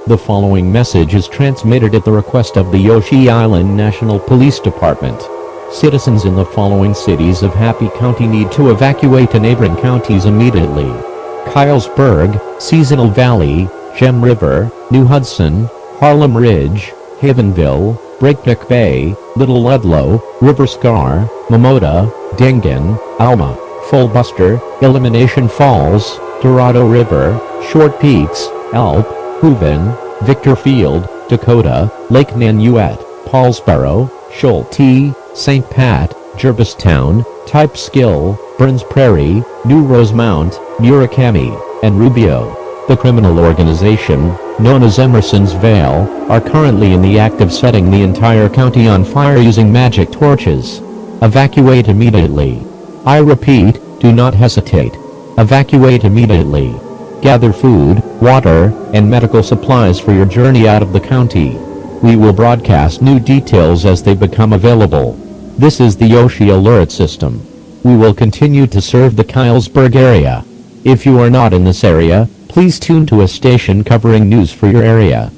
The following message is transmitted at the request of the Yoshi Island National Police Department. Citizens in the following cities of Happy County need to evacuate to neighboring counties immediately: Kylesburg, Seasonal Valley, Gem River, New Hudson, Harlem Ridge, Havenville, Breakneck Bay, Little Ludlow, River Scar, Momota, Dengan, Alma, Fullbuster, Elimination Falls, Dorado River, Short Peaks, Alp, Hooven, Victor Field, Dakota, Lake Nanuet, Paulsboro, Schulte, St. Pat, Jervistown, Typeskill, Burns Prairie, New Rosemount, Murakami, and Rubio. The criminal organization, known as Emersonsvale, are currently in the act of setting the entire county on fire using magic torches. Evacuate immediately. I repeat, do not hesitate. Evacuate immediately. Gather food, water, and medical supplies for your journey out of the county. We will broadcast new details as they become available. This is the Yoshi Alert System. We will continue to serve the Kylesburg area. If you are not in this area, please tune to a station covering news for your area.